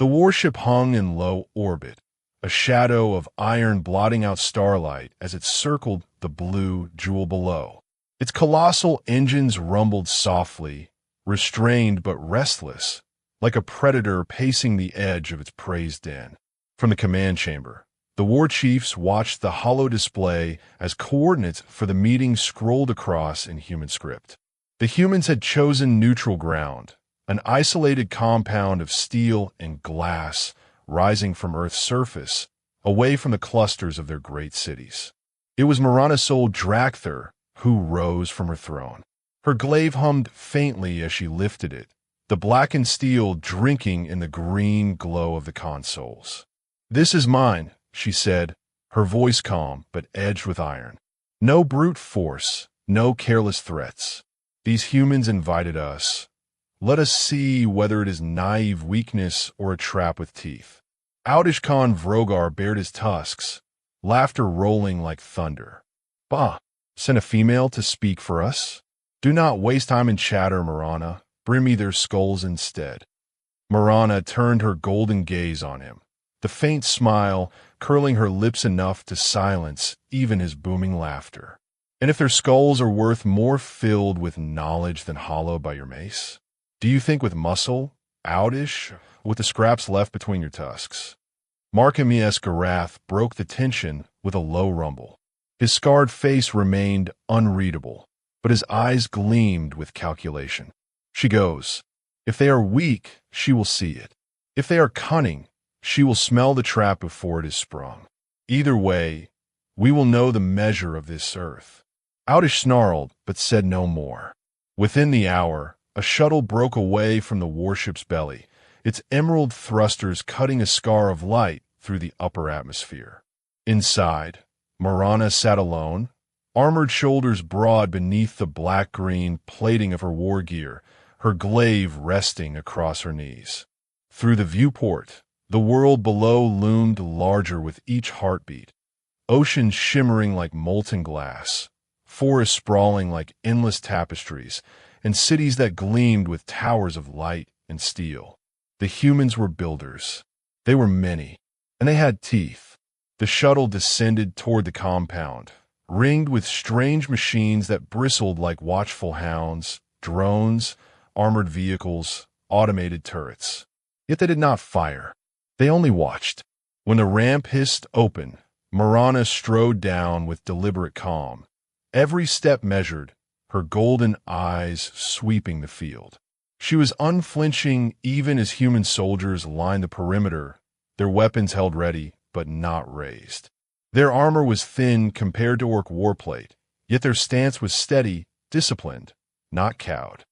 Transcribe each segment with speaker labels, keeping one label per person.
Speaker 1: The warship hung in low orbit, a shadow of iron blotting out starlight as it circled the blue jewel below. Its colossal engines rumbled softly, restrained but restless, like a predator pacing the edge of its prey's den. From the command chamber, the war chiefs watched the hollow display as coordinates for the meeting scrolled across in human script. The humans had chosen neutral ground, an isolated compound of steel and glass rising from Earth's surface, away from the clusters of their great cities. It was Mirana's soul Drakther who rose from her throne. Her glaive hummed faintly as she lifted it, the blackened steel drinking in the green glow of the consoles. "This is mine," she said, her voice calm but edged with iron. "No brute force, no careless threats. These humans invited us. Let us see whether it is naive weakness or a trap with teeth." Audish Khan Vrogar bared his tusks, laughter rolling like thunder. "Bah, send a female to speak for us? Do not waste time in chatter, Mirana. Bring me their skulls instead." Mirana turned her golden gaze on him, the faint smile curling her lips enough to silence even his booming laughter. "And if their skulls are worth more filled with knowledge than hollowed by your mace? Do you think with muscle, Audish, with the scraps left between your tusks?" Markhamius Garath broke the tension with a low rumble. His scarred face remained unreadable, but his eyes gleamed with calculation. "She goes. If they are weak, she will see it. If they are cunning, she will smell the trap before it is sprung. Either way, we will know the measure of this earth." Audish snarled, but said no more. Within the hour, a shuttle broke away from the warship's belly, its emerald thrusters cutting a scar of light through the upper atmosphere. Inside, Mirana sat alone, armored shoulders broad beneath the black-green plating of her war gear, her glaive resting across her knees. Through the viewport, the world below loomed larger with each heartbeat, oceans shimmering like molten glass, forests sprawling like endless tapestries, and cities that gleamed with towers of light and steel. The humans were builders. They were many, and they had teeth. The shuttle descended toward the compound, ringed with strange machines that bristled like watchful hounds, drones, armored vehicles, automated turrets. Yet they did not fire. They only watched. When the ramp hissed open, Mirana strode down with deliberate calm, every step measured, her golden eyes sweeping the field. She was unflinching even as human soldiers lined the perimeter, their weapons held ready but not raised. Their armor was thin compared to Orc warplate, yet their stance was steady, disciplined, not cowed.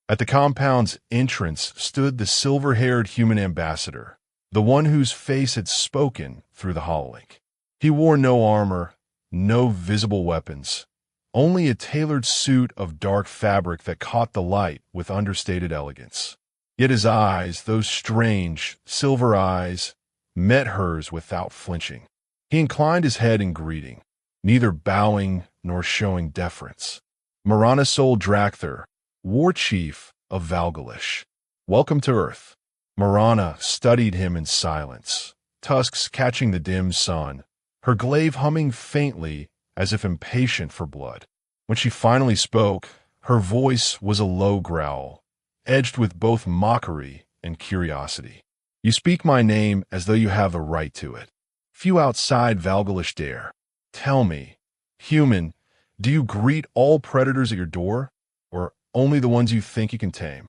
Speaker 1: At the compound's entrance stood the silver-haired human ambassador, the one whose face had spoken through the hololink. He wore no armor, no visible weapons, only a tailored suit of dark fabric that caught the light with understated elegance. Yet his eyes, those strange, silver eyes, met hers without flinching. He inclined his head in greeting, neither bowing nor showing deference. Mirana Sol Drakther, war chief of Valgalish. "Welcome to Earth." Mirana studied him in silence, tusks catching the dim sun, her glaive humming faintly as if impatient for blood. When she finally spoke, her voice was a low growl, edged with both mockery and curiosity. "You speak my name as though you have a right to it. Few outside Valgalish dare. Tell me, human, do you greet all predators at your door, or only the ones you think you can tame?"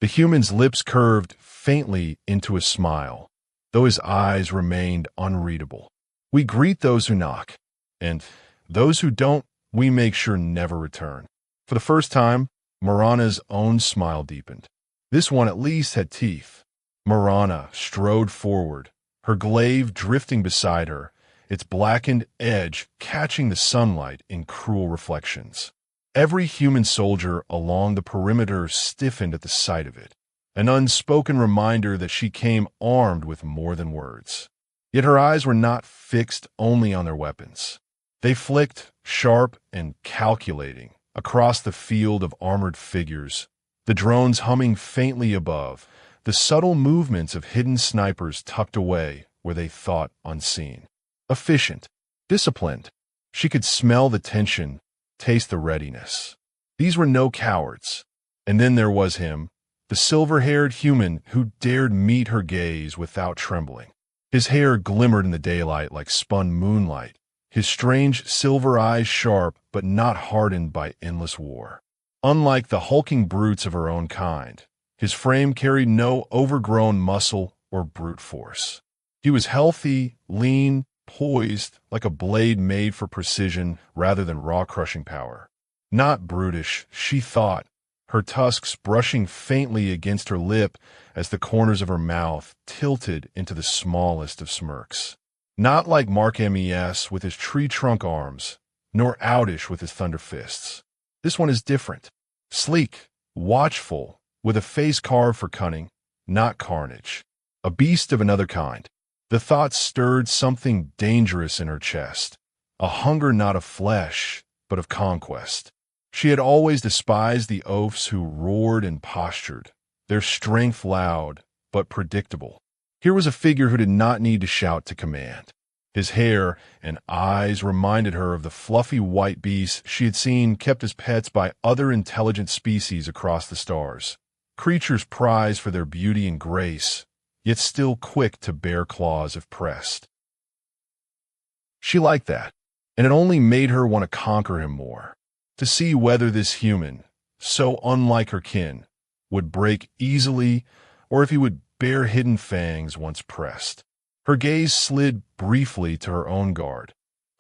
Speaker 1: The human's lips curved faintly into a smile, though his eyes remained unreadable. "We greet those who knock, and those who don't, we make sure never return." For the first time, Mirana's own smile deepened. This one at least had teeth. Mirana strode forward, her glaive drifting beside her, its blackened edge catching the sunlight in cruel reflections. Every human soldier along the perimeter stiffened at the sight of it, an unspoken reminder that she came armed with more than words. Yet her eyes were not fixed only on their weapons. They flicked, sharp and calculating, across the field of armored figures, the drones humming faintly above, the subtle movements of hidden snipers tucked away where they thought unseen. Efficient, disciplined. She could smell the tension, taste the readiness. These were no cowards. And then there was him, the silver-haired human who dared meet her gaze without trembling. His hair glimmered in the daylight like spun moonlight, his strange silver eyes sharp but not hardened by endless war. Unlike the hulking brutes of her own kind, his frame carried no overgrown muscle or brute force. He was healthy, lean, poised, like a blade made for precision rather than raw crushing power. Not brutish, she thought, her tusks brushing faintly against her lip as the corners of her mouth tilted into the smallest of smirks. Not like Mark MES with his tree trunk arms, nor Audish with his thunder fists. This one is different. Sleek, watchful, with a face carved for cunning, not carnage. A beast of another kind. The thought stirred something dangerous in her chest. A hunger not of flesh, but of conquest. She had always despised the oafs who roared and postured, their strength loud, but predictable. Here was a figure who did not need to shout to command. His hair and eyes reminded her of the fluffy white beasts she had seen kept as pets by other intelligent species across the stars. Creatures prized for their beauty and grace, yet still quick to bare claws if pressed. She liked that, and it only made her want to conquer him more. To see whether this human, so unlike her kin, would break easily or if he would bare hidden fangs once pressed. Her gaze slid briefly to her own guard.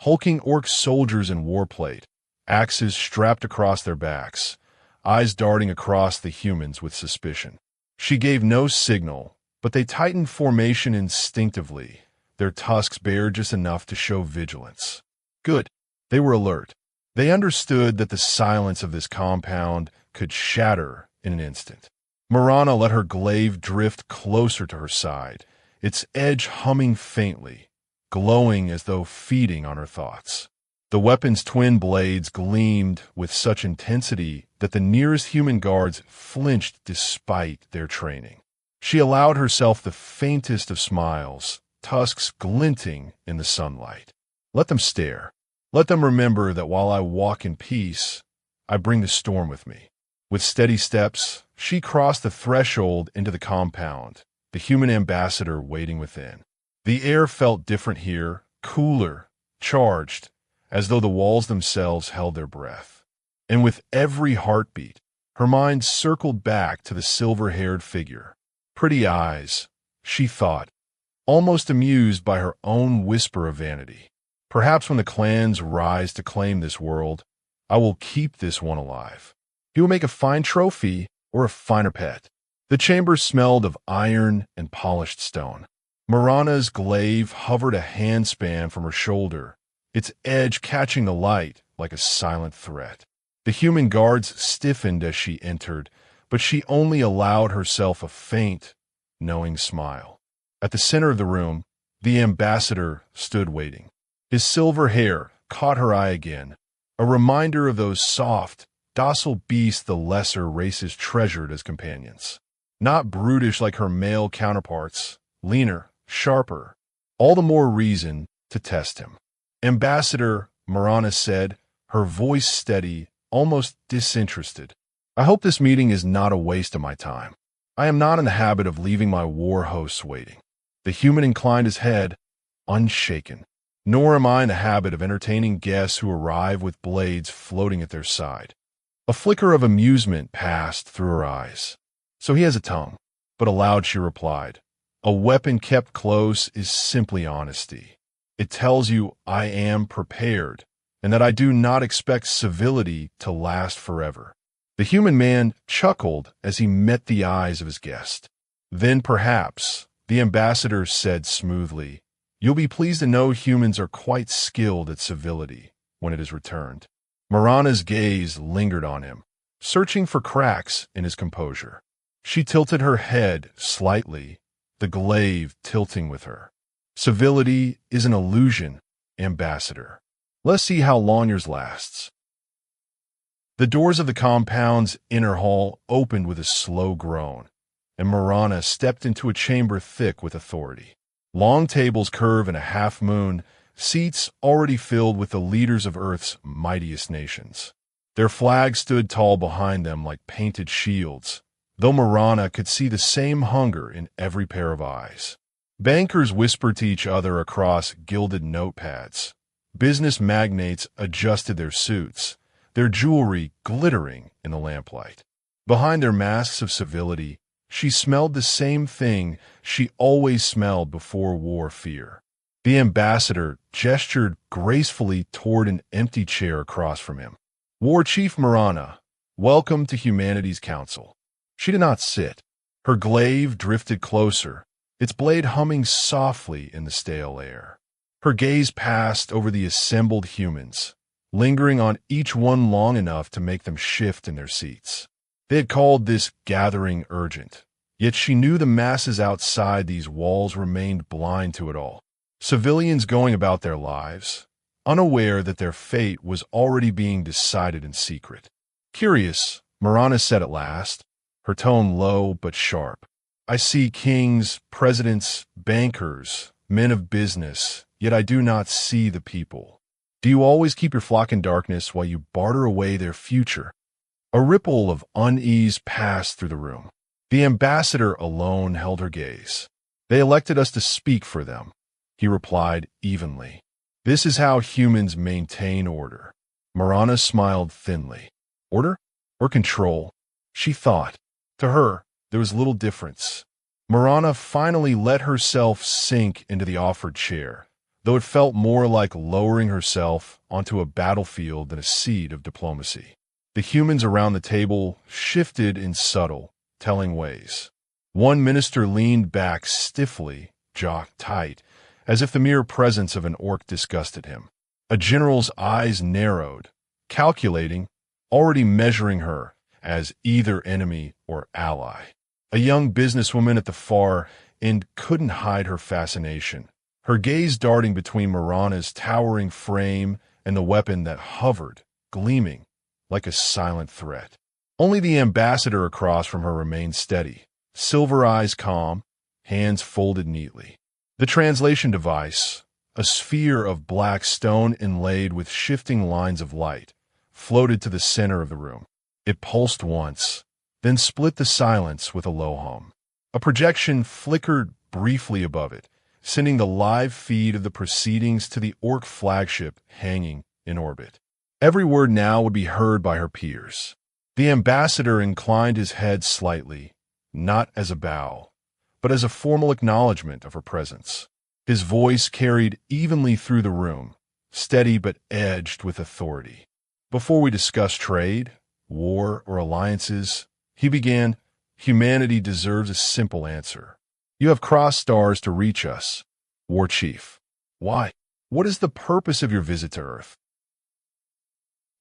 Speaker 1: Hulking orc soldiers in warplate, axes strapped across their backs, eyes darting across the humans with suspicion. She gave no signal, but they tightened formation instinctively, their tusks bared just enough to show vigilance. Good. They were alert. They understood that the silence of this compound could shatter in an instant. Mirana let her glaive drift closer to her side, its edge humming faintly, glowing as though feeding on her thoughts. The weapon's twin blades gleamed with such intensity that the nearest human guards flinched despite their training. She allowed herself the faintest of smiles, tusks glinting in the sunlight. Let them stare. Let them remember that while I walk in peace, I bring the storm with me. With steady steps, she crossed the threshold into the compound, the human ambassador waiting within. The air felt different here, cooler, charged, as though the walls themselves held their breath. And with every heartbeat, her mind circled back to the silver-haired figure. Pretty eyes, she thought, almost amused by her own whisper of vanity. Perhaps when the clans rise to claim this world, I will keep this one alive. He will make a fine trophy or a finer pet. The chamber smelled of iron and polished stone. Mirana's glaive hovered a handspan from her shoulder, its edge catching the light like a silent threat. The human guards stiffened as she entered, but she only allowed herself a faint, knowing smile. At the center of the room, the ambassador stood waiting. His silver hair caught her eye again, a reminder of those soft, docile beasts the lesser races treasured as companions. Not brutish like her male counterparts, leaner, sharper. All the more reason to test him. Ambassador, Mirana said, her voice steady, almost disinterested. I hope this meeting is not a waste of my time. I am not in the habit of leaving my war hosts waiting. The human inclined his head, unshaken. Nor am I in the habit of entertaining guests who arrive with blades floating at their side. A flicker of amusement passed through her eyes. So he has a tongue. But aloud she replied, a weapon kept close is simply honesty. It tells you I am prepared, and that I do not expect civility to last forever. The human man chuckled as he met the eyes of his guest. Then perhaps, the ambassador said smoothly, you'll be pleased to know humans are quite skilled at civility when it is returned. Mirana's gaze lingered on him, searching for cracks in his composure. She tilted her head slightly, the glaive tilting with her. Civility is an illusion, ambassador. Let's see how long yours lasts. The doors of the compound's inner hall opened with a slow groan. and Mirana stepped into a chamber thick with authority. Long tables curve in a half-moon, seats already filled with the leaders of Earth's mightiest nations. Their flags stood tall behind them like painted shields, though Mirana could see the same hunger in every pair of eyes. Bankers whispered to each other across gilded notepads. Business magnates adjusted their suits, their jewelry glittering in the lamplight. Behind their masks of civility, she smelled the same thing she always smelled before war: fear. The ambassador gestured gracefully toward an empty chair across from him. War Chief Mirana, welcome to Humanity's Council. She did not sit. Her glaive drifted closer, its blade humming softly in the stale air. Her gaze passed over the assembled humans, lingering on each one long enough to make them shift in their seats. They had called this gathering urgent, yet she knew the masses outside these walls remained blind to it all. Civilians going about their lives, unaware that their fate was already being decided in secret. Curious, Mirana said at last, her tone low but sharp. I see kings, presidents, bankers, men of business, yet I do not see the people. Do you always keep your flock in darkness while you barter away their future? A ripple of unease passed through the room. The ambassador alone held her gaze. They elected us to speak for them, he replied evenly. This is how humans maintain order. Mirana smiled thinly. Order or control? She thought. To her, there was little difference. Mirana finally let herself sink into the offered chair, though it felt more like lowering herself onto a battlefield than a seat of diplomacy. The humans around the table shifted in subtle, telling ways. One minister leaned back stiffly, jaw tight, as if the mere presence of an orc disgusted him. A general's eyes narrowed, calculating, already measuring her as either enemy or ally. A young businesswoman at the far end couldn't hide her fascination, her gaze darting between Mirana's towering frame and the weapon that hovered, gleaming, like a silent threat. Only the ambassador across from her remained steady, silver eyes calm, hands folded neatly. The translation device, a sphere of black stone inlaid with shifting lines of light, floated to the center of the room. It pulsed once, then split the silence with a low hum. A projection flickered briefly above it, sending the live feed of the proceedings to the Orc flagship hanging in orbit. Every word now would be heard by her peers. The ambassador inclined his head slightly, not as a bow, but as a formal acknowledgement of her presence. His voice carried evenly through the room, steady but edged with authority. Before we discuss trade, war, or alliances, he began, humanity deserves a simple answer. You have crossed stars to reach us, War Chief. Why? What is the purpose of your visit to Earth?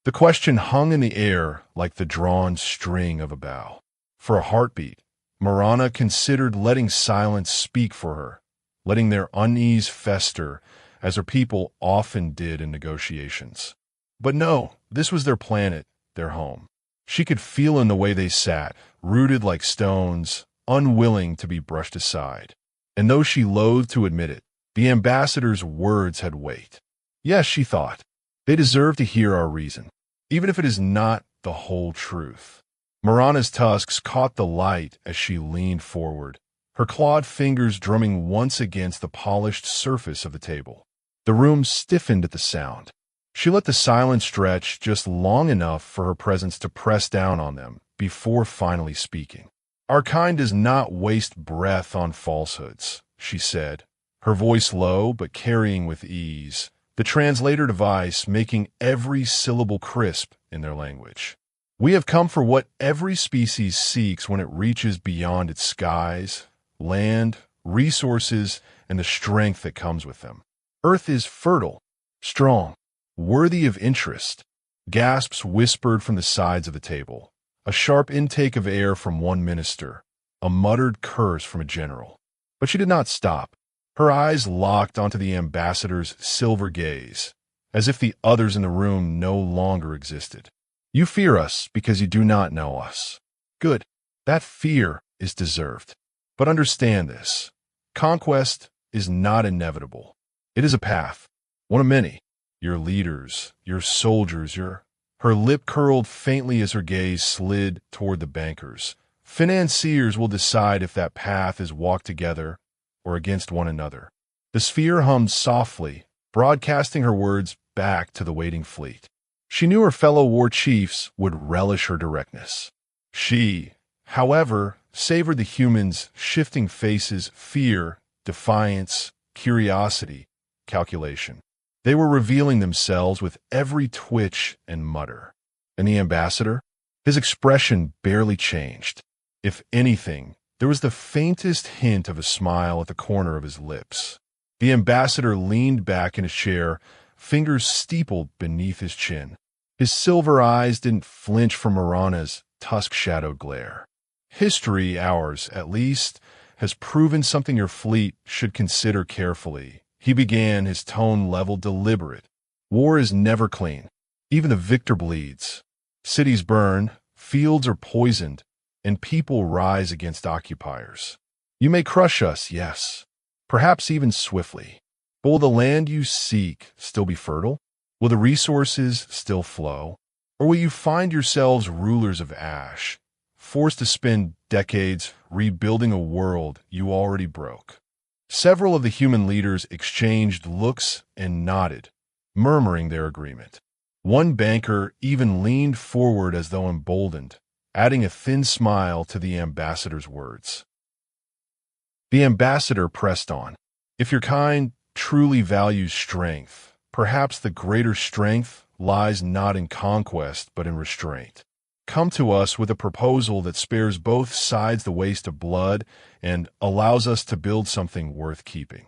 Speaker 1: The question hung in the air like the drawn string of a bow. For a heartbeat, Mirana considered letting silence speak for her, letting their unease fester, as her people often did in negotiations. But no, this was their planet, their home. She could feel in the way they sat, rooted like stones, unwilling to be brushed aside. And though she loathed to admit it, the ambassador's words had weight. Yes, she thought, they deserve to hear our reason, even if it is not the whole truth. Mirana's tusks caught the light as she leaned forward, her clawed fingers drumming once against the polished surface of the table. The room stiffened at the sound. She let the silence stretch just long enough for her presence to press down on them before finally speaking. Our kind does not waste breath on falsehoods, she said, her voice low but carrying with ease, the translator device making every syllable crisp in their language. We have come for what every species seeks when it reaches beyond its skies, land, resources, and the strength that comes with them. Earth is fertile, strong, worthy of interest. Gasps whispered from the sides of the table, a sharp intake of air from one minister, a muttered curse from a general. But she did not stop. Her eyes locked onto the ambassador's silver gaze, as if the others in the room no longer existed. You fear us because you do not know us. Good. That fear is deserved. But understand this. Conquest is not inevitable. It is a path, one of many. Your leaders, your soldiers, your... Her lip curled faintly as her gaze slid toward the bankers. Financiers will decide if that path is walked together or against one another. The sphere hummed softly, broadcasting her words back to the waiting fleet. She knew her fellow war chiefs would relish her directness. She, however, savored the humans' shifting faces, fear, defiance, curiosity, calculation. They were revealing themselves with every twitch and mutter. And the ambassador? His expression barely changed. If anything, there was the faintest hint of a smile at the corner of his lips. The ambassador leaned back in his chair, fingers steepled beneath his chin. His silver eyes didn't flinch from Mirana's tusk-shadowed glare. History, ours at least, has proven something your fleet should consider carefully. He began, his tone level, deliberate. War is never clean. Even the victor bleeds. Cities burn, fields are poisoned, and people rise against occupiers. You may crush us, yes, perhaps even swiftly. But will the land you seek still be fertile? Will the resources still flow? Or will you find yourselves rulers of ash, forced to spend decades rebuilding a world you already broke? Several of the human leaders exchanged looks and nodded, murmuring their agreement. One banker even leaned forward as though emboldened, adding a thin smile to the ambassador's words. The ambassador pressed on. If your kind truly values strength, perhaps the greater strength lies not in conquest but in restraint. Come to us with a proposal that spares both sides the waste of blood and allows us to build something worth keeping.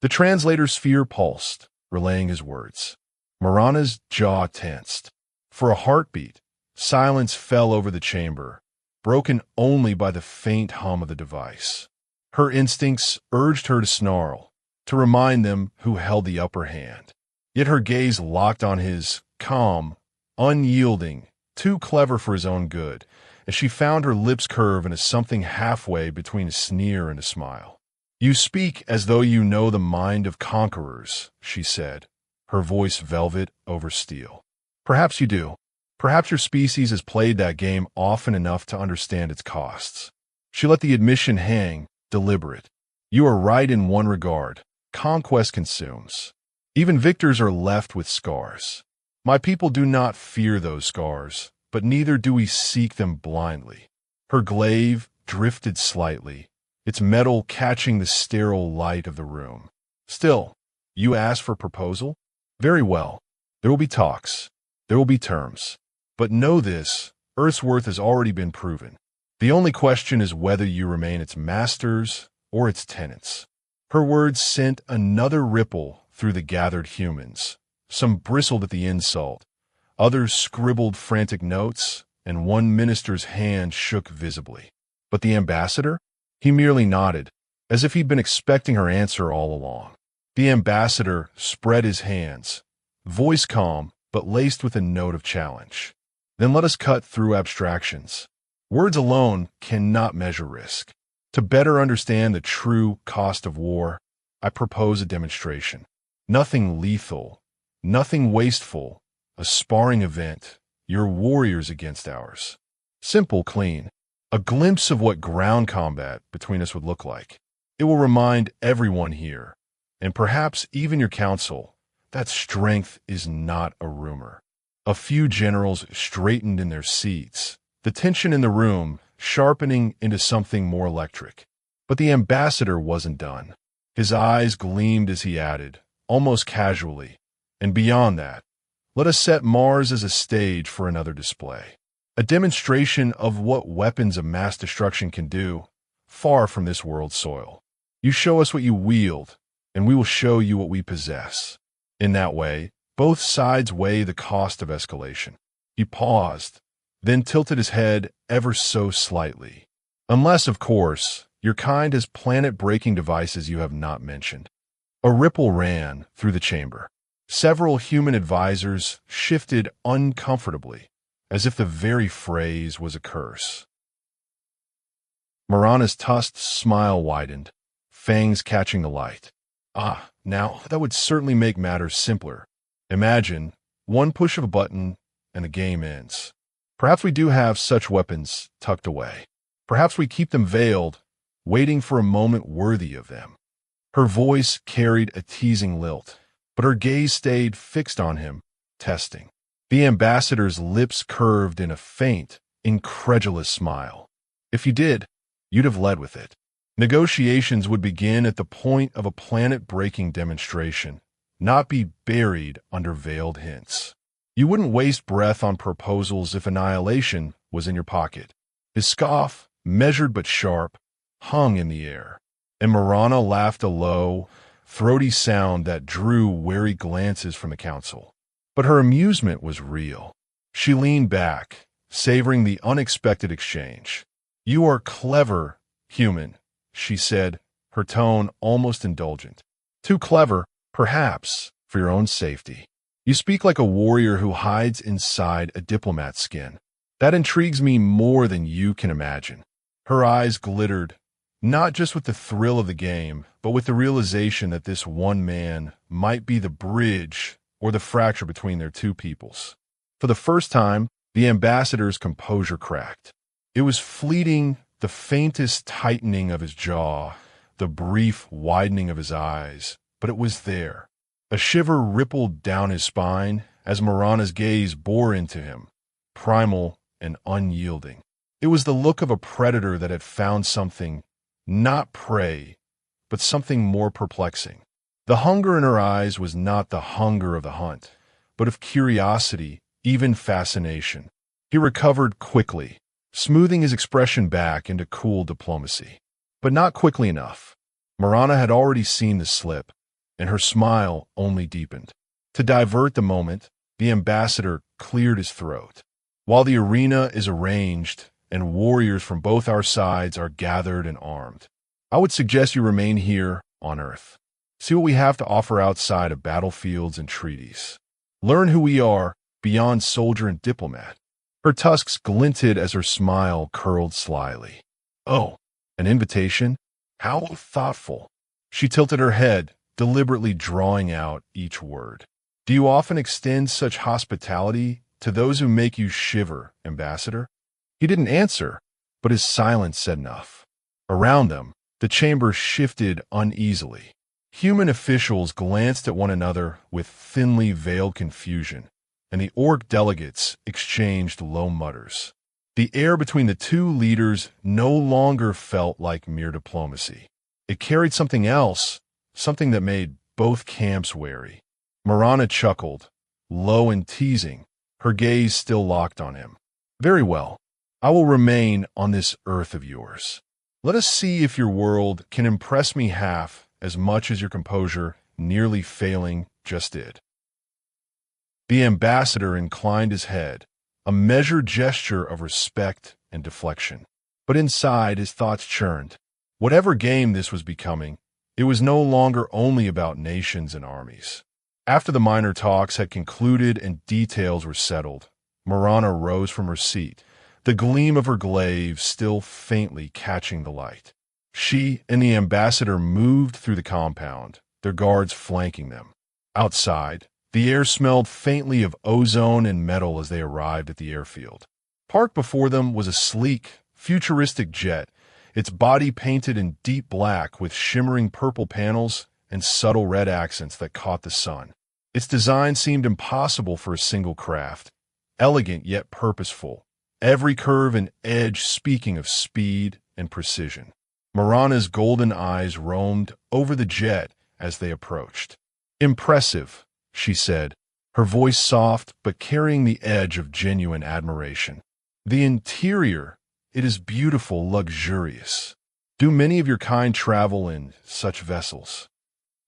Speaker 1: The translator's sphere pulsed, relaying his words. Mirana's jaw tensed. For a heartbeat, silence fell over the chamber, broken only by the faint hum of the device. Her instincts urged her to snarl, to remind them who held the upper hand. Yet her gaze locked on his, calm, unyielding, too clever for his own good, as she found her lips curve into something halfway between a sneer and a smile. You speak as though you know the mind of conquerors, she said, her voice velvet over steel. Perhaps you do. Perhaps your species has played that game often enough to understand its costs. She let the admission hang, deliberate. You are right in one regard. Conquest consumes. Even victors are left with scars. My people do not fear those scars, but neither do we seek them blindly. Her glaive drifted slightly, its metal catching the sterile light of the room. Still, you ask for proposal? Very well. There will be talks. There will be terms. But know this, Earth's worth has already been proven. The only question is whether you remain its masters or its tenants. Her words sent another ripple through the gathered humans. Some bristled at the insult, others scribbled frantic notes, and one minister's hand shook visibly. But the ambassador? He merely nodded, as if he'd been expecting her answer all along. The ambassador spread his hands, voice calm, but laced with a note of challenge. Then let us cut through abstractions. Words alone cannot measure risk. To better understand the true cost of war, I propose a demonstration. Nothing lethal, nothing wasteful, a sparring event, your warriors against ours. Simple, clean, a glimpse of what ground combat between us would look like. It will remind everyone here, and perhaps even your council, that strength is not a rumor. A few generals straightened in their seats, the tension in the room sharpening into something more electric. But the ambassador wasn't done. His eyes gleamed as he added, almost casually, and beyond that, let us set Mars as a stage for another display. A demonstration of what weapons of mass destruction can do, far from this world's soil. You show us what you wield, and we will show you what we possess. In that way, both sides weigh the cost of escalation. He paused, then tilted his head ever so slightly. Unless, of course, your kind has planet-breaking devices you have not mentioned. A ripple ran through the chamber. Several human advisors shifted uncomfortably, as if the very phrase was a curse. Mirana's tusked smile widened, fangs catching the light. Ah, now, that would certainly make matters simpler. Imagine, one push of a button, and the game ends. Perhaps we do have such weapons tucked away. Perhaps we keep them veiled, waiting for a moment worthy of them. Her voice carried a teasing lilt, but her gaze stayed fixed on him, testing. The ambassador's lips curved in a faint, incredulous smile. If you did, you'd have led with it. Negotiations would begin at the point of a planet-breaking demonstration, not be buried under veiled hints. You wouldn't waste breath on proposals if annihilation was in your pocket. His scoff, measured but sharp, hung in the air, and Mirana laughed a low, throaty sound that drew wary glances from the council. But her amusement was real. She leaned back, savoring the unexpected exchange. "You are clever, human," she said, her tone almost indulgent. "Too clever, perhaps, for your own safety. You speak like a warrior who hides inside a diplomat's skin. That intrigues me more than you can imagine." Her eyes glittered, not just with the thrill of the game, but with the realization that this one man might be the bridge or the fracture between their two peoples. For the first time, the ambassador's composure cracked. It was fleeting, the faintest tightening of his jaw, the brief widening of his eyes, but it was there. A shiver rippled down his spine as Mirana's gaze bore into him, primal and unyielding. It was the look of a predator that had found something, not prey, but something more perplexing. The hunger in her eyes was not the hunger of the hunt, but of curiosity, even fascination. He recovered quickly, smoothing his expression back into cool diplomacy. But not quickly enough. Mirana had already seen the slip, and her smile only deepened. To divert the moment, the ambassador cleared his throat. "While the arena is arranged and warriors from both our sides are gathered and armed, I would suggest you remain here on Earth. See what we have to offer outside of battlefields and treaties. Learn who we are beyond soldier and diplomat." Her tusks glinted as her smile curled slyly. "Oh, an invitation? How thoughtful." She tilted her head, deliberately drawing out each word. "Do you often extend such hospitality to those who make you shiver, Ambassador?" He didn't answer, but his silence said enough. Around them, the chamber shifted uneasily. Human officials glanced at one another with thinly veiled confusion, and the Orc delegates exchanged low mutters. The air between the two leaders no longer felt like mere diplomacy. It carried something else, something that made both camps wary. Mirana chuckled, low and teasing, her gaze still locked on him. "Very well. I will remain on this Earth of yours. Let us see if your world can impress me half as much as your composure, nearly failing, just did." The ambassador inclined his head, a measured gesture of respect and deflection. But inside, his thoughts churned. Whatever game this was becoming, it was no longer only about nations and armies. After the minor talks had concluded and details were settled, Mirana rose from her seat, the gleam of her glaive still faintly catching the light. She and the ambassador moved through the compound, their guards flanking them. Outside, the air smelled faintly of ozone and metal as they arrived at the airfield. Parked before them was a sleek, futuristic jet, its body painted in deep black with shimmering purple panels and subtle red accents that caught the sun. Its design seemed impossible for a single craft, elegant yet purposeful, every curve and edge speaking of speed and precision. Mirana's golden eyes roamed over the jet as they approached. "Impressive," she said, her voice soft but carrying the edge of genuine admiration. "The interior, it is beautiful, luxurious. Do many of your kind travel in such vessels?"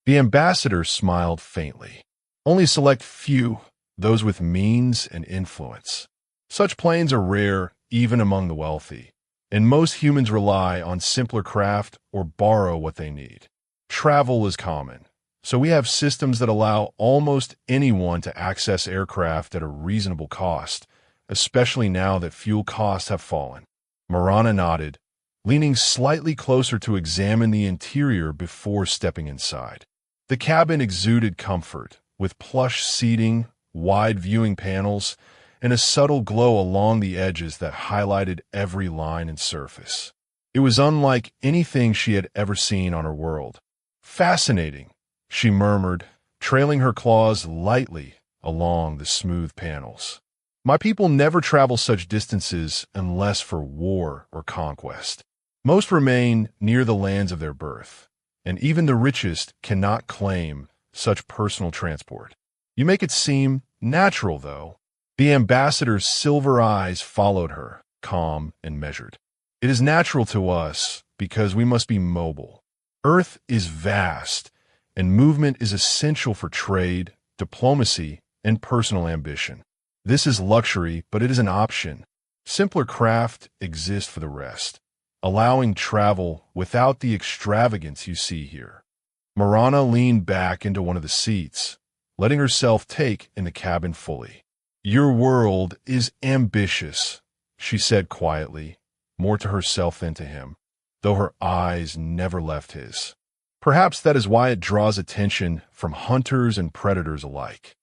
Speaker 1: The ambassador smiled faintly. "Only a select few, those with means and influence. Such planes are rare even among the wealthy, and most humans rely on simpler craft or borrow what they need. Travel is common, so we have systems that allow almost anyone to access aircraft at a reasonable cost, especially now that fuel costs have fallen." Mirana nodded, leaning slightly closer to examine the interior before stepping inside. The cabin exuded comfort, with plush seating, wide viewing panels, and a subtle glow along the edges that highlighted every line and surface. It was unlike anything she had ever seen on her world. "Fascinating," she murmured, trailing her claws lightly along the smooth panels. "My people never travel such distances unless for war or conquest. Most remain near the lands of their birth, and even the richest cannot claim such personal transport. You make it seem natural, though." The ambassador's silver eyes followed her, calm and measured. "It is natural to us because we must be mobile. Earth is vast, and movement is essential for trade, diplomacy, and personal ambition. This is luxury, but it is an option. Simpler craft exist for the rest, allowing travel without the extravagance you see here." Mirana leaned back into one of the seats, letting herself take in the cabin fully. "Your world is ambitious," she said quietly, more to herself than to him, though her eyes never left his. Perhaps that is why it draws attention from hunters and predators alike.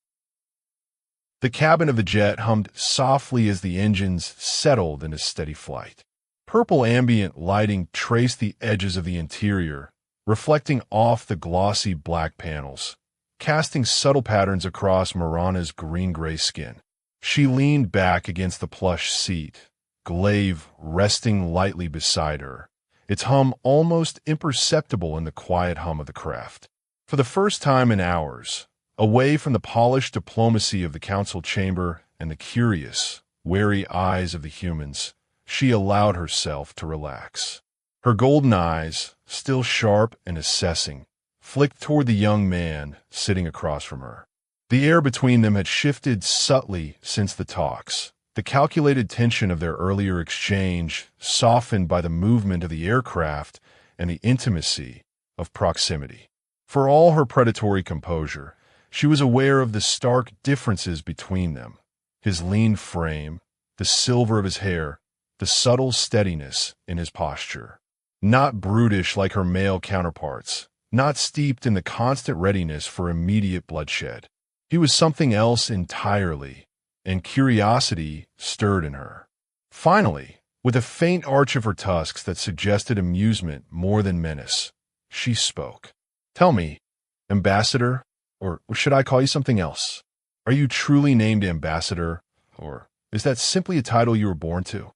Speaker 1: The cabin of the jet hummed softly as the engines settled into steady flight. Purple ambient lighting traced the edges of the interior, reflecting off the glossy black panels, casting subtle patterns across Mirana's green-gray skin. She leaned back against the plush seat, glaive resting lightly beside her, its hum almost imperceptible in the quiet hum of the craft. For the first time in hours, away from the polished diplomacy of the council chamber and the curious, wary eyes of the humans, she allowed herself to relax. Her golden eyes, still sharp and assessing, flicked toward the young man sitting across from her. The air between them had shifted subtly since the talks, the calculated tension of their earlier exchange softened by the movement of the aircraft and the intimacy of proximity. For all her predatory composure, she was aware of the stark differences between them: his lean frame, the silver of his hair, the subtle steadiness in his posture. Not brutish like her male counterparts, not steeped in the constant readiness for immediate bloodshed. He was something else entirely, and curiosity stirred in her. Finally, with a faint arch of her tusks that suggested amusement more than menace, she spoke. "Tell me, Ambassador, or should I call you something else? Are you truly named Ambassador, or is that simply a title you were born to?"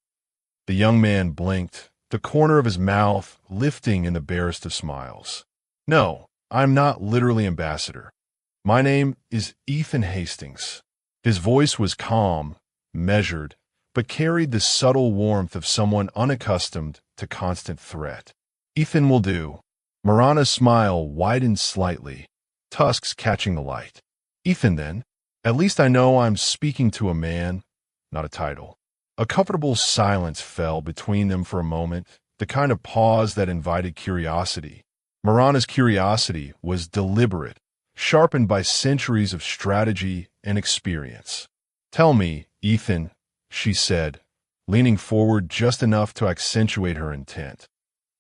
Speaker 1: The young man blinked, the corner of his mouth lifting in the barest of smiles. "No, I'm not literally Ambassador. My name is Ethan Hastings." His voice was calm, measured, but carried the subtle warmth of someone unaccustomed to constant threat. "Ethan will do." Mirana's smile widened slightly, tusks catching the light. "Ethan, then. At least I know I'm speaking to a man, not a title." A comfortable silence fell between them for a moment, the kind of pause that invited curiosity. Mirana's curiosity was deliberate, sharpened by centuries of strategy and experience. "Tell me, Ethan," she said, leaning forward just enough to accentuate her intent.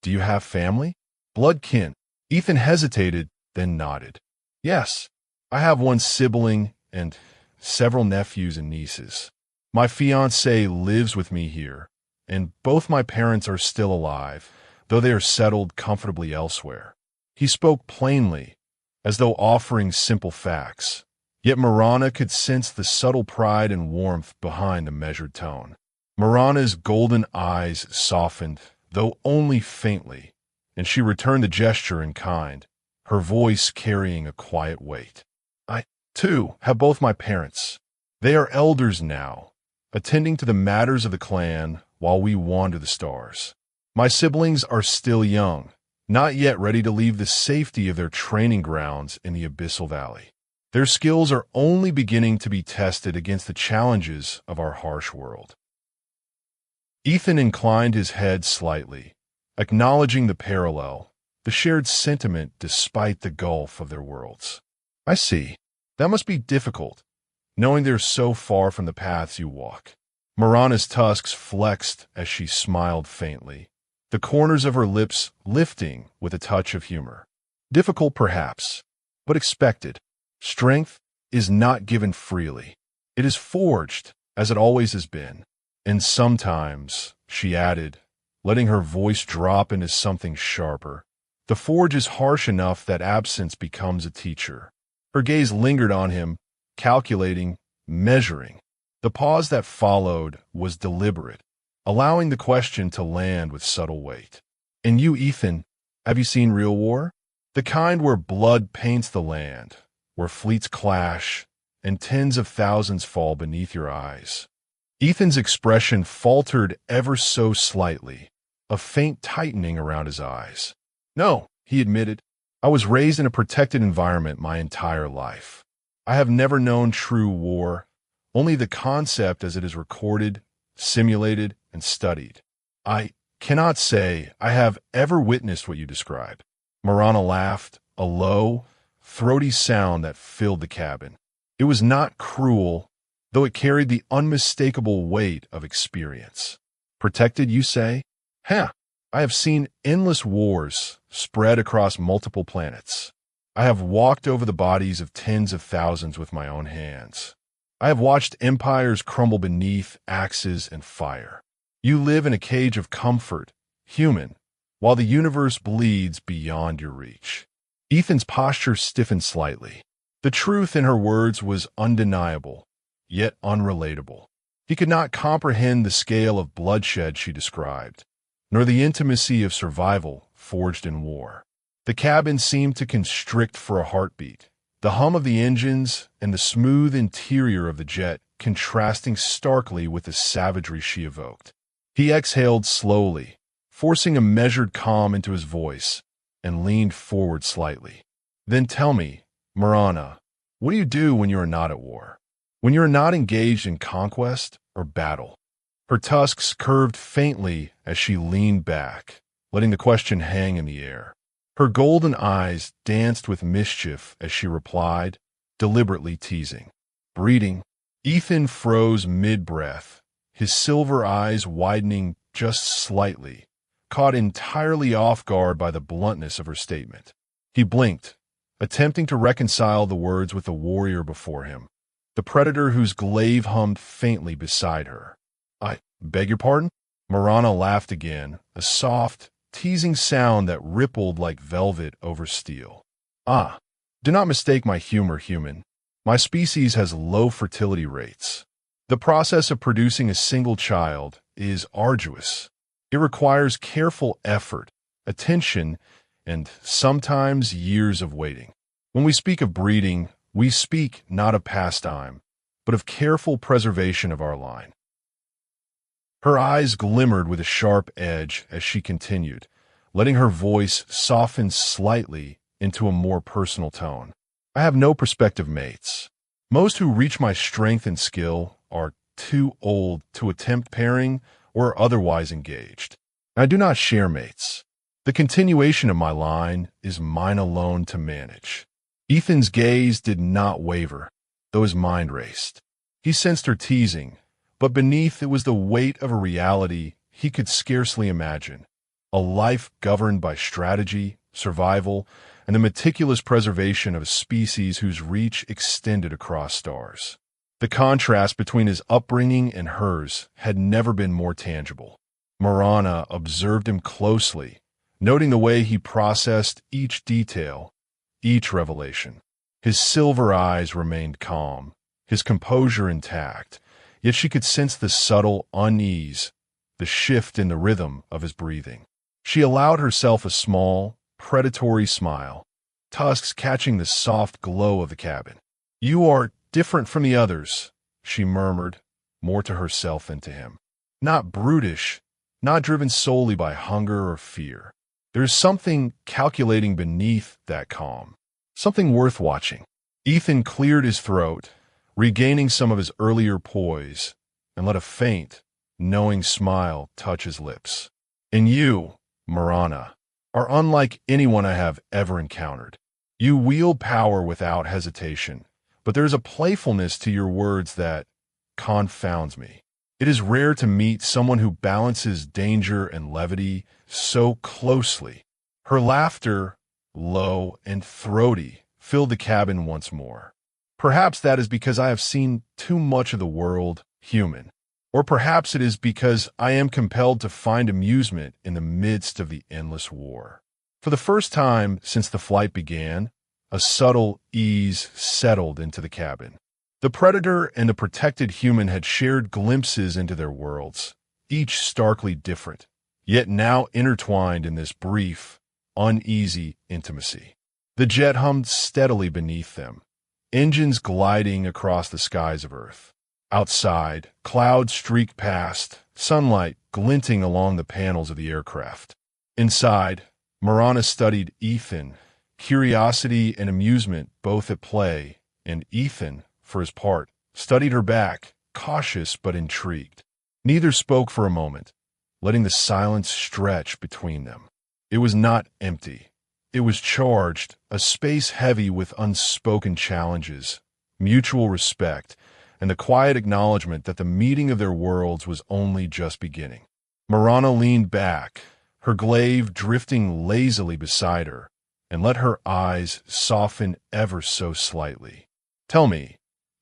Speaker 1: "Do you have family? Blood kin?" Ethan hesitated, then nodded. "Yes, I have one sibling and several nephews and nieces. My fiancée lives with me here, and both my parents are still alive, though they are settled comfortably elsewhere." He spoke plainly, as though offering simple facts, yet Mirana could sense the subtle pride and warmth behind the measured tone. Mirana's golden eyes softened, though only faintly, and she returned the gesture in kind, her voice carrying a quiet weight. "I, too, have both my parents. They are elders now, attending to the matters of the clan while we wander the stars. My siblings are still young, not yet ready to leave the safety of their training grounds in the Abyssal Valley. Their skills are only beginning to be tested against the challenges of our harsh world." Ethan inclined his head slightly, acknowledging the parallel, the shared sentiment despite the gulf of their worlds. "I see. That must be difficult, knowing they're so far from the paths you walk." Mirana's tusks flexed as she smiled faintly, the corners of her lips lifting with a touch of humor. Difficult, perhaps, but expected. Strength is not given freely. It is forged, as it always has been. And sometimes, she added, letting her voice drop into something sharper, the forge is harsh enough that absence becomes a teacher. Her gaze lingered on him, calculating, measuring. The pause that followed was deliberate, allowing the question to land with subtle weight. And you, Ethan, have you seen real war? The kind where blood paints the land, where fleets clash, and tens of thousands fall beneath your eyes. Ethan's expression faltered ever so slightly, a faint tightening around his eyes. No, he admitted. I was raised in a protected environment my entire life. I have never known true war, only the concept as it is recorded, simulated, and studied. I cannot say I have ever witnessed what you describe. Mirana laughed, a low, throaty sound that filled the cabin. It was not cruel, though it carried the unmistakable weight of experience. Protected, you say? Huh. I have seen endless wars spread across multiple planets. I have walked over the bodies of tens of thousands with my own hands. I have watched empires crumble beneath axes and fire. You live in a cage of comfort, human, while the universe bleeds beyond your reach. Ethan's posture stiffened slightly. The truth in her words was undeniable, yet unrelatable. He could not comprehend the scale of bloodshed she described, nor the intimacy of survival forged in war. The cabin seemed to constrict for a heartbeat, the hum of the engines and the smooth interior of the jet contrasting starkly with the savagery she evoked. He exhaled slowly, forcing a measured calm into his voice, and leaned forward slightly. Then tell me, Mirana, what do you do when you are not at war? When you are not engaged in conquest or battle? Her tusks curved faintly as she leaned back, letting the question hang in the air. Her golden eyes danced with mischief as she replied, deliberately teasing. Breeding. Ethan froze mid-breath, his silver eyes widening just slightly, caught entirely off guard by the bluntness of her statement. He blinked, attempting to reconcile the words with the warrior before him, the predator whose glaive hummed faintly beside her. I beg your pardon? Mirana laughed again, a soft, teasing sound that rippled like velvet over steel. Ah, do not mistake my humor, human. My species has low fertility rates. The process of producing a single child is arduous. It requires careful effort, attention, and sometimes years of waiting. When we speak of breeding, we speak not of pastime, but of careful preservation of our line. Her eyes glimmered with a sharp edge as she continued, letting her voice soften slightly into a more personal tone. I have no prospective mates. Most who reach my strength and skill are too old to attempt pairing or are otherwise engaged. I do not share mates. The continuation of my line is mine alone to manage. Ethan's gaze did not waver, though his mind raced. He sensed her teasing, but beneath it was the weight of a reality he could scarcely imagine, a life governed by strategy, survival, and the meticulous preservation of a species whose reach extended across stars. The contrast between his upbringing and hers had never been more tangible. Mirana observed him closely, noting the way he processed each detail, each revelation. His silver eyes remained calm, his composure intact, yet she could sense the subtle unease, the shift in the rhythm of his breathing. She allowed herself a small, predatory smile, tusks catching the soft glow of the cabin. You are different from the others, she murmured, more to herself than to him. Not brutish, not driven solely by hunger or fear. There is something calculating beneath that calm, something worth watching. Ethan cleared his throat, regaining some of his earlier poise, and let a faint, knowing smile touch his lips. And you, Mirana, are unlike anyone I have ever encountered. You wield power without hesitation, but there is a playfulness to your words that confounds me. It is rare to meet someone who balances danger and levity so closely. Her laughter, low and throaty, filled the cabin once more. Perhaps that is because I have seen too much of the world, human. Or perhaps it is because I am compelled to find amusement in the midst of the endless war. For the first time since the flight began, a subtle ease settled into the cabin. The predator and the protected human had shared glimpses into their worlds, each starkly different, yet now intertwined in this brief, uneasy intimacy. The jet hummed steadily beneath them, engines gliding across the skies of Earth. Outside, clouds streaked past, sunlight glinting along the panels of the aircraft. Inside, Mirana studied Ethan, curiosity and amusement both at play, and Ethan, for his part, studied her back, cautious but intrigued. Neither spoke for a moment, letting the silence stretch between them. It was not empty. It was charged, a space heavy with unspoken challenges, mutual respect, and the quiet acknowledgement that the meeting of their worlds was only just beginning. Mirana leaned back, her glaive drifting lazily beside her, and let her eyes soften ever so slightly. Tell me,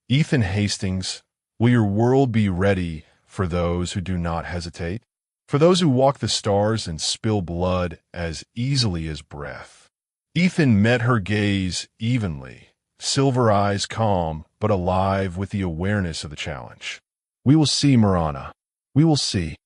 Speaker 1: Ethan Hastings, will your world be ready for those who do not hesitate? For those who walk the stars and spill blood as easily as breath? Ethan met her gaze evenly, silver eyes calm but alive with the awareness of the challenge. We will see, Mirana. We will see.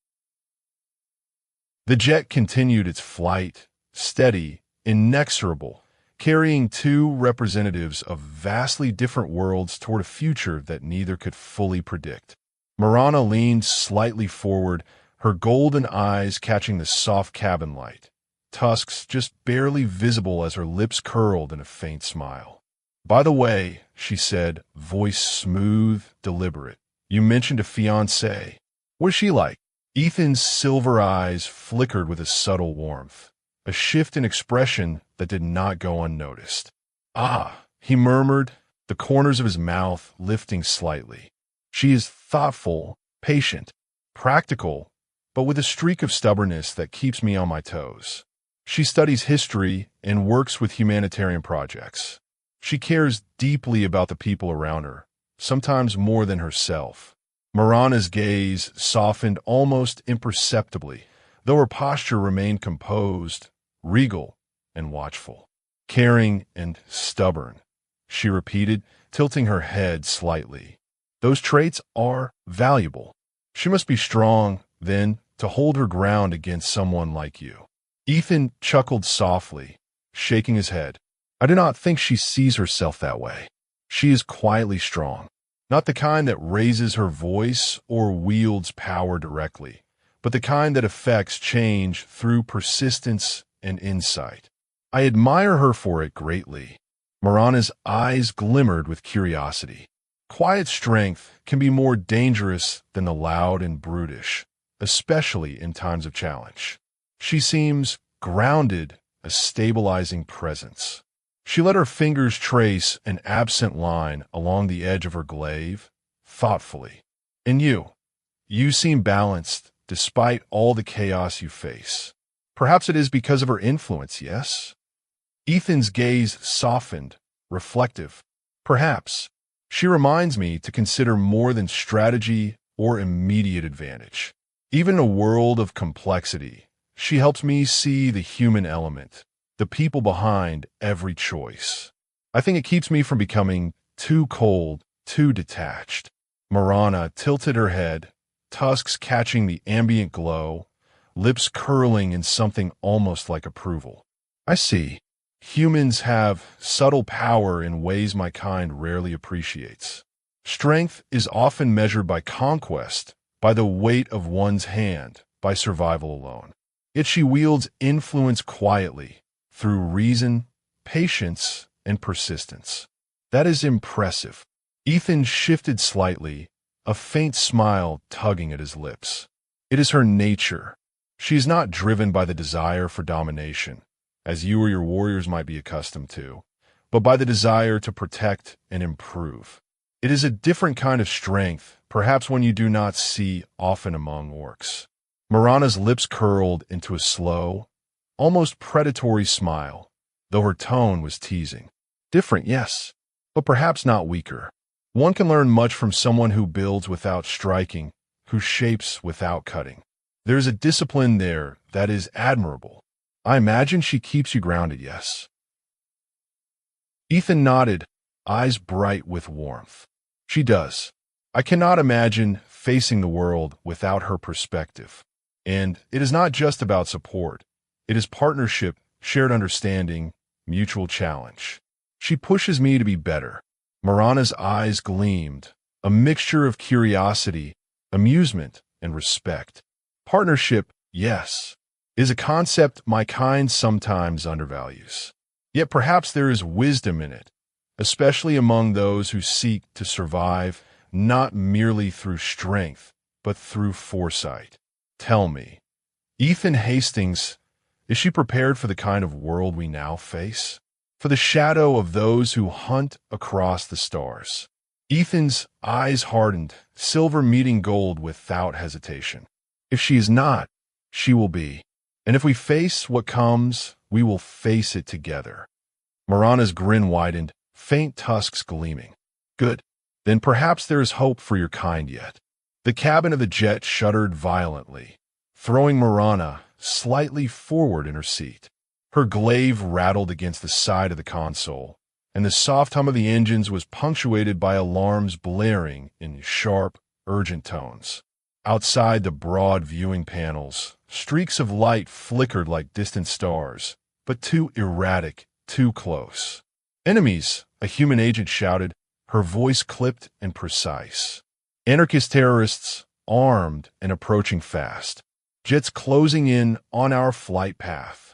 Speaker 1: The jet continued its flight, steady, inexorable, carrying two representatives of vastly different worlds toward a future that neither could fully predict. Mirana leaned slightly forward, her golden eyes catching the soft cabin light, tusks just barely visible as her lips curled in a faint smile. By the way, she said, voice smooth, deliberate, you mentioned a fiancée. What is she like? Ethan's silver eyes flickered with a subtle warmth, a shift in expression that did not go unnoticed. Ah, he murmured, the corners of his mouth lifting slightly. She is thoughtful, patient, practical, but with a streak of stubbornness that keeps me on my toes. She studies history and works with humanitarian projects. She cares deeply about the people around her, sometimes more than herself. Mirana's gaze softened almost imperceptibly, though her posture remained composed, regal, and watchful. Caring and stubborn, she repeated, tilting her head slightly. Those traits are valuable. She must be strong, then, to hold her ground against someone like you. Ethan chuckled softly, shaking his head. I do not think she sees herself that way. She is quietly strong, not the kind that raises her voice or wields power directly, but the kind that affects change through persistence and insight. I admire her for it greatly. Mirana's eyes glimmered with curiosity. Quiet strength can be more dangerous than the loud and brutish, especially in times of challenge. She seems grounded, a stabilizing presence. She let her fingers trace an absent line along the edge of her glaive, thoughtfully. And you seem balanced despite all the chaos you face. Perhaps it is because of her influence, yes? Ethan's gaze softened, reflective. Perhaps. She reminds me to consider more than strategy or immediate advantage. Even in a world of complexity, she helps me see the human element, the people behind every choice. I think it keeps me from becoming too cold, too detached. Mirana tilted her head, tusks catching the ambient glow, lips curling in something almost like approval. I see. Humans have subtle power in ways my kind rarely appreciates. Strength is often measured by conquest, by the weight of one's hand, by survival alone. Yet she wields influence quietly, through reason, patience, and persistence. That is impressive. Ethan shifted slightly, a faint smile tugging at his lips. It is her nature. She is not driven by the desire for domination, as you or your warriors might be accustomed to, but by the desire to protect and improve. It is a different kind of strength perhaps one you do not see often among orcs. Mirana's lips curled into a slow, almost predatory smile, though her tone was teasing. Different, yes, but perhaps not weaker. One can learn much from someone who builds without striking, who shapes without cutting. There's a discipline there that is admirable. I imagine she keeps you grounded, yes? Ethan nodded, eyes bright with warmth. She does. I cannot imagine facing the world without her perspective. And it is not just about support. It is partnership, shared understanding, mutual challenge. She pushes me to be better. Mirana's eyes gleamed, a mixture of curiosity, amusement, and respect. Partnership, yes, is a concept my kind sometimes undervalues. Yet perhaps there is wisdom in it, especially among those who seek to survive not merely through strength, but through foresight. Tell me, Ethan Hastings, is she prepared for the kind of world we now face? For the shadow of those who hunt across the stars? Ethan's eyes hardened, silver meeting gold without hesitation. If she is not, she will be. And if we face what comes, we will face it together. Mirana's grin widened, faint tusks gleaming. Good. Then perhaps there is hope for your kind yet. The cabin of the jet shuddered violently, throwing Mirana slightly forward in her seat. Her glaive rattled against the side of the console, and the soft hum of the engines was punctuated by alarms blaring in sharp, urgent tones. Outside the broad viewing panels, streaks of light flickered like distant stars, but too erratic, too close. Enemies, a human agent shouted, her voice clipped and precise. Anarchist terrorists, armed and approaching fast. Jets closing in on our flight path.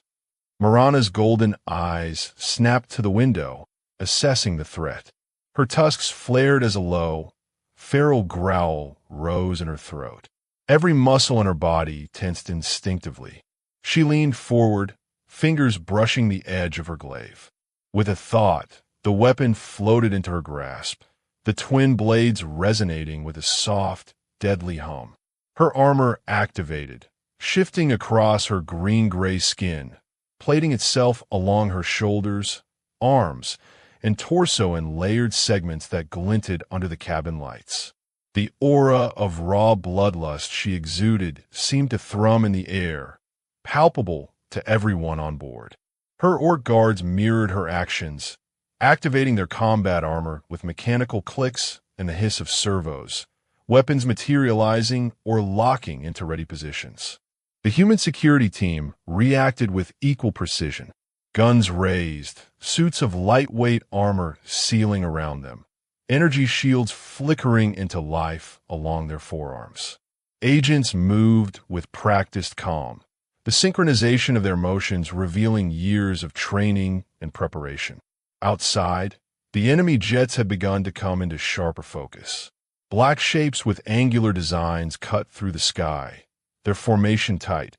Speaker 1: Mirana's golden eyes snapped to the window, assessing the threat. Her tusks flared as a low, feral growl rose in her throat. Every muscle in her body tensed instinctively. She leaned forward, fingers brushing the edge of her glaive. With a thought, the weapon floated into her grasp, the twin blades resonating with a soft, deadly hum. Her armor activated, shifting across her green-gray skin, plating itself along her shoulders, arms, and torso in layered segments that glinted under the cabin lights. The aura of raw bloodlust she exuded seemed to thrum in the air, palpable to everyone on board. Her orc guards mirrored her actions, activating their combat armor with mechanical clicks and the hiss of servos, weapons materializing or locking into ready positions. The human security team reacted with equal precision, guns raised, suits of lightweight armor sealing around them, energy shields flickering into life along their forearms. Agents moved with practiced calm, the synchronization of their motions revealing years of training and preparation. Outside, the enemy jets had begun to come into sharper focus. Black shapes with angular designs cut through the sky, their formation tight,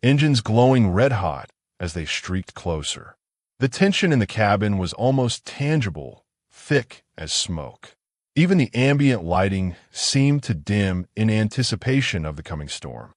Speaker 1: engines glowing red-hot as they streaked closer. The tension in the cabin was almost tangible, thick as smoke. Even the ambient lighting seemed to dim in anticipation of the coming storm.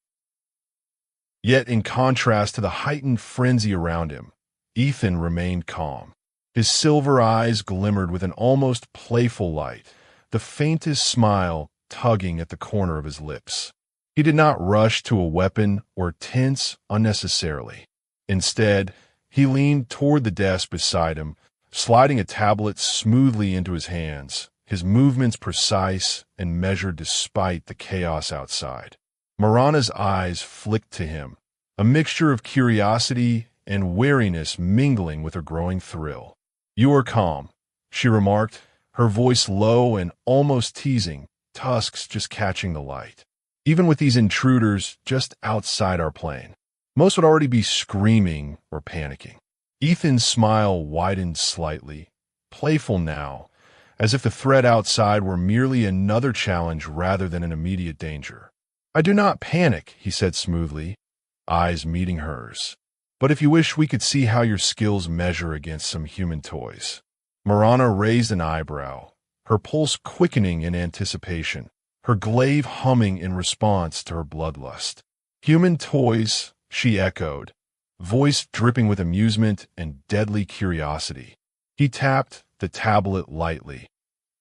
Speaker 1: Yet, in contrast to the heightened frenzy around him, Ethan remained calm. His silver eyes glimmered with an almost playful light, the faintest smile tugging at the corner of his lips. He did not rush to a weapon or tense unnecessarily. Instead, he leaned toward the desk beside him, sliding a tablet smoothly into his hands, his movements precise and measured despite the chaos outside. Mirana's eyes flicked to him, a mixture of curiosity and wariness mingling with her growing thrill. "You are calm," she remarked, her voice low and almost teasing, tusks just catching the light. Even with these intruders just outside our plane, most would already be screaming or panicking. Ethan's smile widened slightly, playful now, as if the threat outside were merely another challenge rather than an immediate danger. "I do not panic," he said smoothly, eyes meeting hers. "But if you wish, we could see how your skills measure against some human toys." Mirana raised an eyebrow, her pulse quickening in anticipation, her glaive humming in response to her bloodlust. "Human toys," she echoed, voice dripping with amusement and deadly curiosity. He tapped the tablet lightly,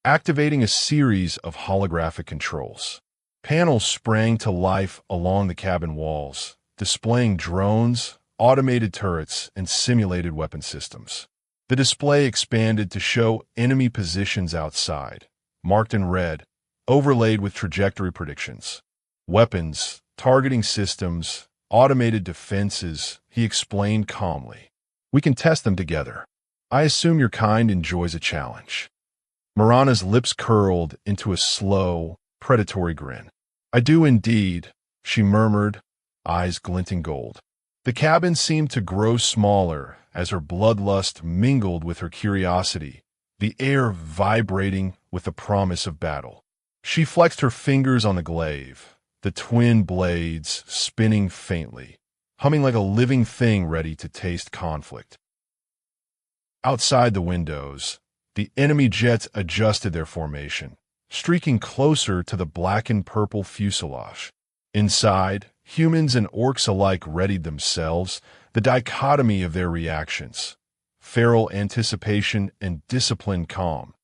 Speaker 1: activating a series of holographic controls. Panels sprang to life along the cabin walls, displaying drones, automated turrets, and simulated weapon systems. The display expanded to show enemy positions outside, marked in red, overlaid with trajectory predictions. Weapons, targeting systems, automated defenses, he explained calmly. "We can test them together. I assume your kind enjoys a challenge." Mirana's lips curled into a slow, predatory grin. "I do indeed," she murmured, eyes glinting gold. The cabin seemed to grow smaller as her bloodlust mingled with her curiosity, the air vibrating with the promise of battle. She flexed her fingers on the glaive, the twin blades spinning faintly, humming like a living thing ready to taste conflict. Outside the windows, the enemy jets adjusted their formation, streaking closer to the blackened purple fuselage. Inside, humans and orcs alike readied themselves, the dichotomy of their reactions, feral anticipation and disciplined calm,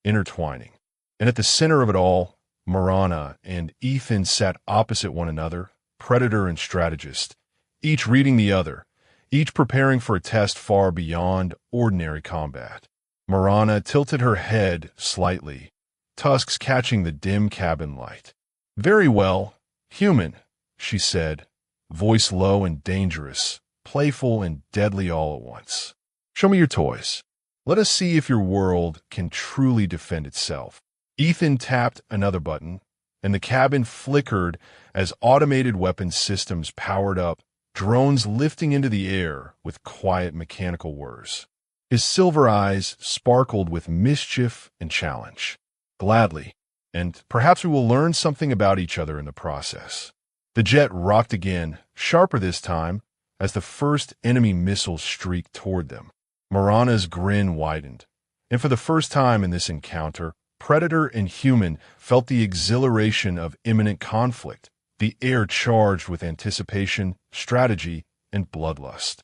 Speaker 1: intertwining. And at the center of it all, Mirana and Ethan sat opposite one another, predator and strategist, each reading the other, each preparing for a test far beyond ordinary combat. Mirana tilted her head slightly, tusks catching the dim cabin light. "Very well, human," she said, voice low and dangerous, playful and deadly all at once. "Show me your toys. Let us see if your world can truly defend itself." Ethan tapped another button, and the cabin flickered as automated weapon systems powered up, drones lifting into the air with quiet mechanical whirs. His silver eyes sparkled with mischief and challenge. "Gladly, and perhaps we will learn something about each other in the process." The jet rocked again, sharper this time, as the first enemy missile streaked toward them. Mirana's grin widened, and for the first time in this encounter, predator and human felt the exhilaration of imminent conflict, the air charged with anticipation, strategy, and bloodlust.